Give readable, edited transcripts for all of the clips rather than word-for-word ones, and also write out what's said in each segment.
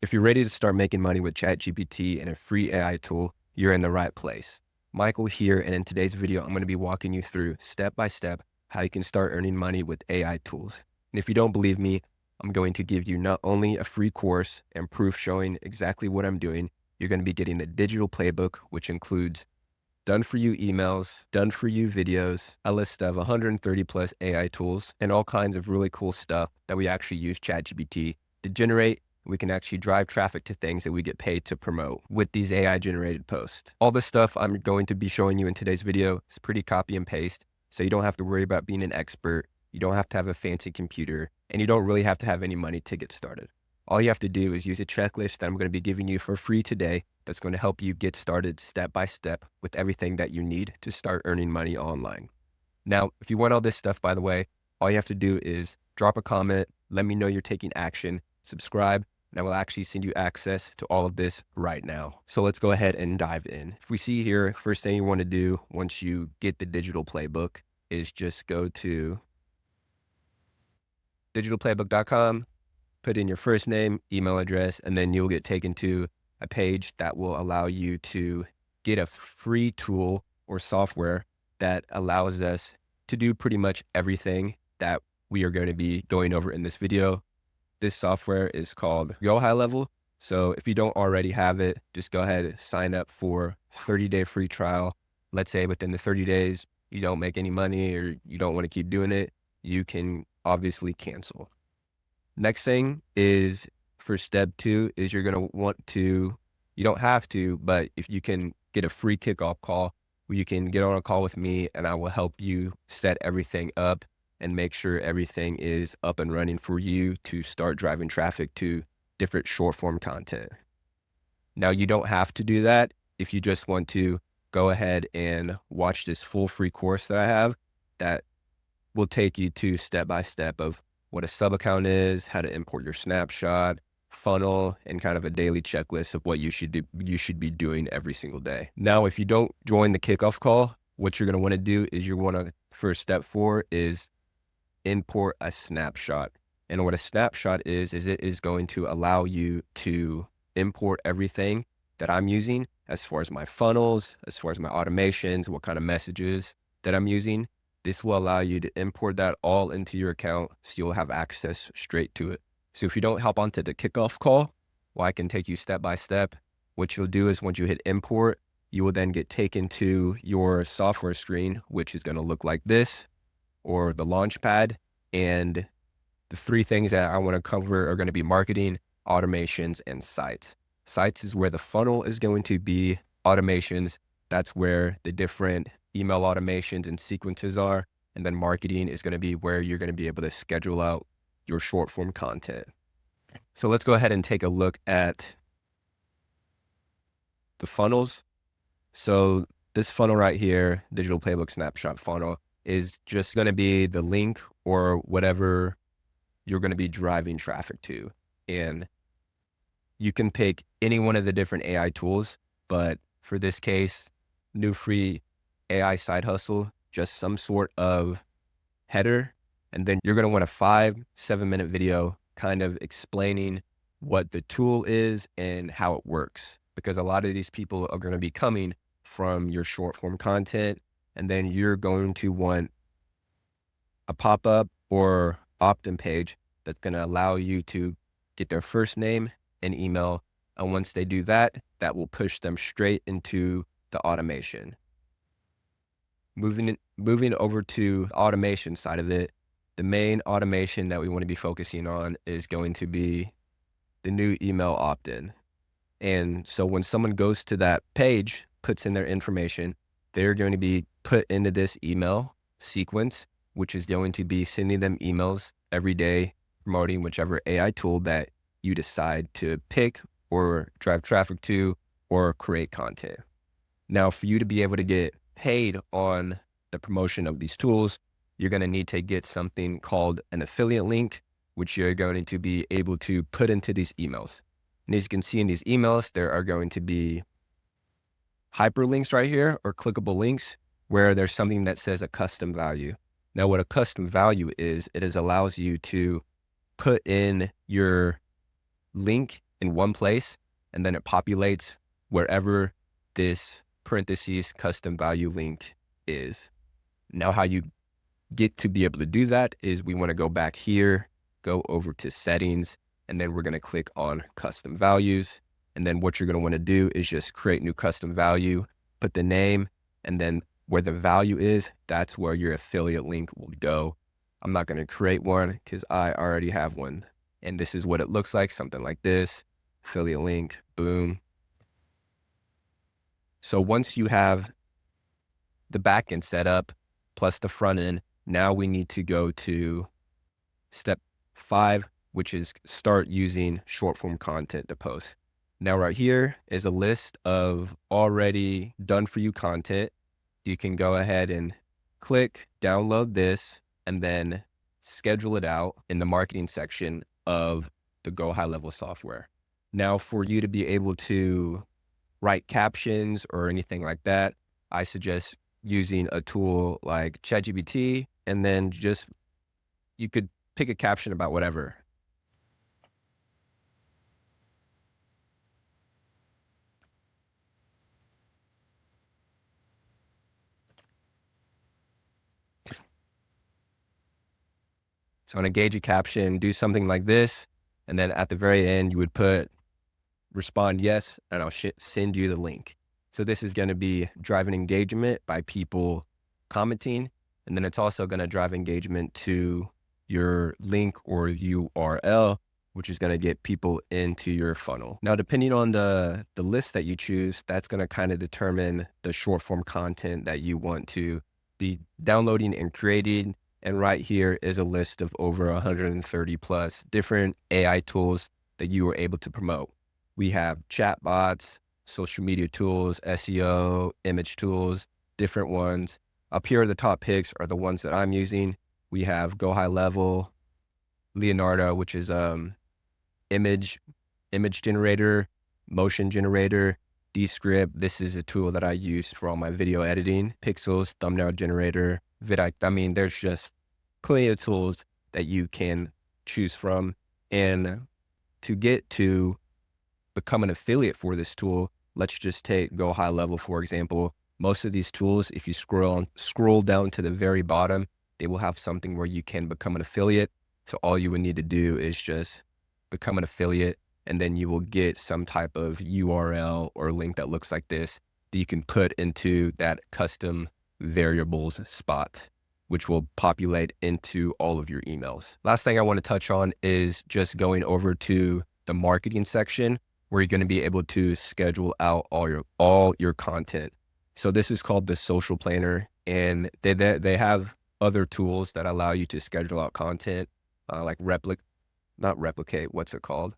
If you're ready to start making money with ChatGPT and a free AI tool, you're in the right place. Michael here, and in today's video, I'm going to be walking you through step by step how you can start earning money with AI tools. And if you don't believe me, I'm going to give you not only a free course and proof showing exactly what I'm doing, you're going to be getting the digital playbook, which includes done for you emails, done for you videos, a list of 130 plus AI tools, and all kinds of really cool stuff that we actually use ChatGPT to generate. We can actually drive traffic to things that we get paid to promote with these AI generated posts. All this stuff I'm going to be showing you in today's video is pretty copy and paste. So you don't have to worry about being an expert. You don't have to have a fancy computer, and you don't really have to have any money to get started. All you have to do is use a checklist that I'm going to be giving you for free today that's going to help you get started step by step with everything that you need to start earning money online. Now, if you want all this stuff, by the way, all you have to do is drop a comment, let me know you're taking action, subscribe, and I will actually send you access to all of this right now. So let's go ahead and dive in. If we see here, first thing you want to do once you get the digital playbook is just go to digitalplaybook.com, put in your first name, email address, and then you'll get taken to a page that will allow you to get a free tool or software that allows us to do pretty much everything that we are going to be going over in this video. This software is called Go High Level. So if you don't already have it, just go ahead and sign up for 30-day free trial. Let's say within the 30 days, you don't make any money or you don't want to keep doing it, you can obviously cancel. Next thing is for step 2 is you're going to want to, you don't have to, but if you can get a free kickoff call where you can get on a call with me and I will help you set everything up and make sure everything is up and running for you to start driving traffic to different short form content. Now, you don't have to do that. If you just want to go ahead and watch this full free course that I have that will take you to step by step of what a sub account is, how to import your snapshot, funnel, and kind of a daily checklist of what you should be doing every single day. Now, if you don't join the kickoff call, what you're going to want to do is you want to, first step 4 is import a snapshot. And what a snapshot is it is going to allow you to import everything that I'm using as far as my funnels, as far as my automations, what kind of messages that I'm using. This will allow you to import that all into your account so you'll have access straight to it. So if you don't hop onto the kickoff call, well, I can take you step by step. What you'll do is once you hit import, you will then get taken to your software screen, which is going to look like this, or the launch pad. And the 3 things that I want to cover are going to be marketing, automations, and sites. Sites is where the funnel is going to be. Automations, that's where the different email automations and sequences are. And then marketing is going to be where you're going to be able to schedule out your short form content. So let's go ahead and take a look at the funnels. So this funnel right here, digital playbook snapshot funnel, is just going to be the link or whatever you're going to be driving traffic to. And you can pick any one of the different AI tools, but for this case, new free AI side hustle, just some sort of header. And then you're going to want a 5-7 minute video kind of explaining what the tool is and how it works. Because a lot of these people are going to be coming from your short form content. And then you're going to want a pop-up or opt-in page that's going to allow you to get their first name and email. And once they do that, that will push them straight into the automation. Moving over to the automation side of it, the main automation that we want to be focusing on is going to be the new email opt-in. And so when someone goes to that page, puts in their information, they're going to be put into this email sequence, which is going to be sending them emails every day, promoting whichever AI tool that you decide to pick or drive traffic to or create content. Now, for you to be able to get paid on the promotion of these tools, you're going to need to get something called an affiliate link, which you're going to be able to put into these emails. And as you can see in these emails, there are going to be hyperlinks right here or clickable links where there's something that says a custom value. Now, what a custom value is, it allows you to put in your link in one place, and then it populates wherever this parentheses custom value link is. Now, how you get to be able to do that is we want to go back here, go over to settings, and then we're going to click on custom values. And then what you're going to want to do is just create new custom value, put the name, and then where the value is, that's where your affiliate link will go. I'm not going to create one because I already have one. And this is what it looks like, something like this, affiliate link, boom. So once you have the backend set up plus the front end, now we need to go to step 5, which is start using short form content to post. Now right here is a list of already done for you content. You can go ahead and click, download this, and then schedule it out in the marketing section of the Go High Level software. Now for you to be able to write captions or anything like that, I suggest using a tool like ChatGPT, and then just, you could pick a caption about whatever. So on engage a caption, do something like this. And then at the very end, you would put respond yes, and I'll send you the link. So this is going to be driving engagement by people commenting. And then it's also going to drive engagement to your link or URL, which is going to get people into your funnel. Now, depending on the list that you choose, that's going to kind of determine the short form content that you want to be downloading and creating. And right here is a list of over 130 plus different AI tools that you are able to promote. We have chatbots, social media tools, SEO, image tools, different ones. Up here, the top picks are the ones that I'm using. We have Go High Level, Leonardo, which is image generator, motion generator, Descript. This is a tool that I use for all my video editing. Pixels, thumbnail generator, vidIQ. I mean, there's just plenty of tools that you can choose from. And to get to become an affiliate for this tool, let's just take Go High Level, for example. Most of these tools, if you scroll down to the very bottom, they will have something where you can become an affiliate. So all you would need to do is just become an affiliate, and then you will get some type of URL or link that looks like this that you can put into that custom variables spot, which will populate into all of your emails. Last thing I want to touch on is just going over to the marketing section, where you're going to be able to schedule out all your content. So this is called the social planner, and they have other tools that allow you to schedule out content, like not replicate, what's it called?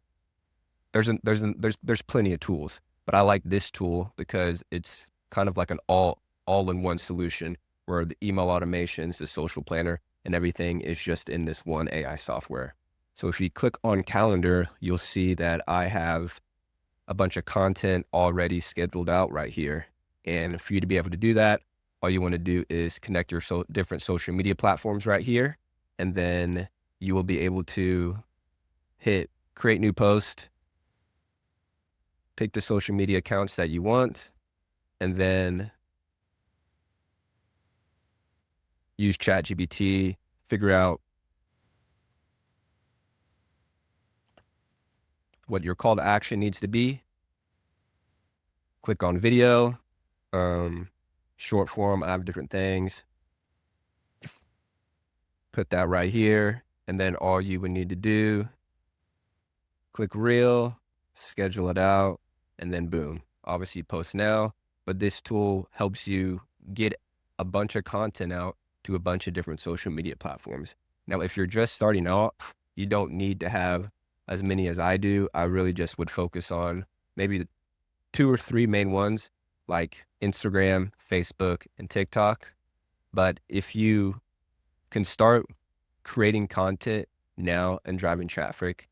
There's plenty of tools, but I like this tool because it's kind of like an all-in-one solution where the email automations, the social planner, and everything is just in this one AI software. So if you click on calendar, you'll see that I have a bunch of content already scheduled out right here. And for you to be able to do that, all you want to do is connect your different social media platforms right here. And then you will be able to hit create new post, pick the social media accounts that you want, and then use ChatGPT, figure out what your call to action needs to be. Click on video, short form, I have different things. Put that right here. And then all you would need to do, click reel, schedule it out, and then boom. Obviously post now, but this tool helps you get a bunch of content out to a bunch of different social media platforms. Now, if you're just starting off, you don't need to have as many as I do. I really just would focus on maybe the 2 or 3 main ones, like Instagram, Facebook, and TikTok. But if you can start creating content now and driving traffic,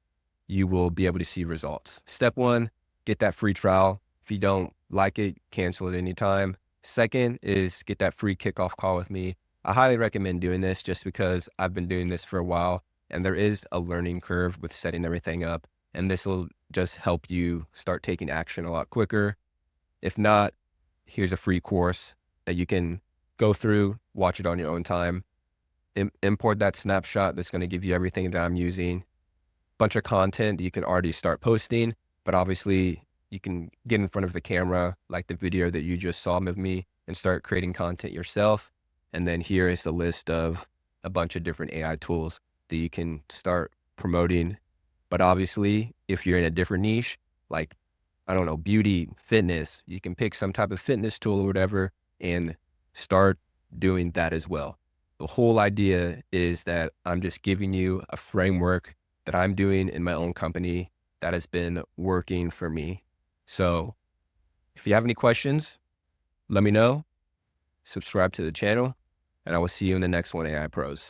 you will be able to see results. Step 1, get that free trial. If you don't like it, cancel it anytime. Second is get that free kickoff call with me. I highly recommend doing this just because I've been doing this for a while, and there is a learning curve with setting everything up. And this will just help you start taking action a lot quicker. If not, here's a free course that you can go through, watch it on your own time, import that snapshot that's going to give you everything that I'm using, bunch of content you can already start posting, but obviously you can get in front of the camera like the video that you just saw of me and start creating content yourself. And then here is a list of a bunch of different AI tools that you can start promoting. But obviously, if you're in a different niche, like, I don't know, beauty, fitness, you can pick some type of fitness tool or whatever and start doing that as well. The whole idea is that I'm just giving you a framework that I'm doing in my own company that has been working for me. So if you have any questions, let me know, subscribe to the channel, and I will see you in the next one, AI Pros.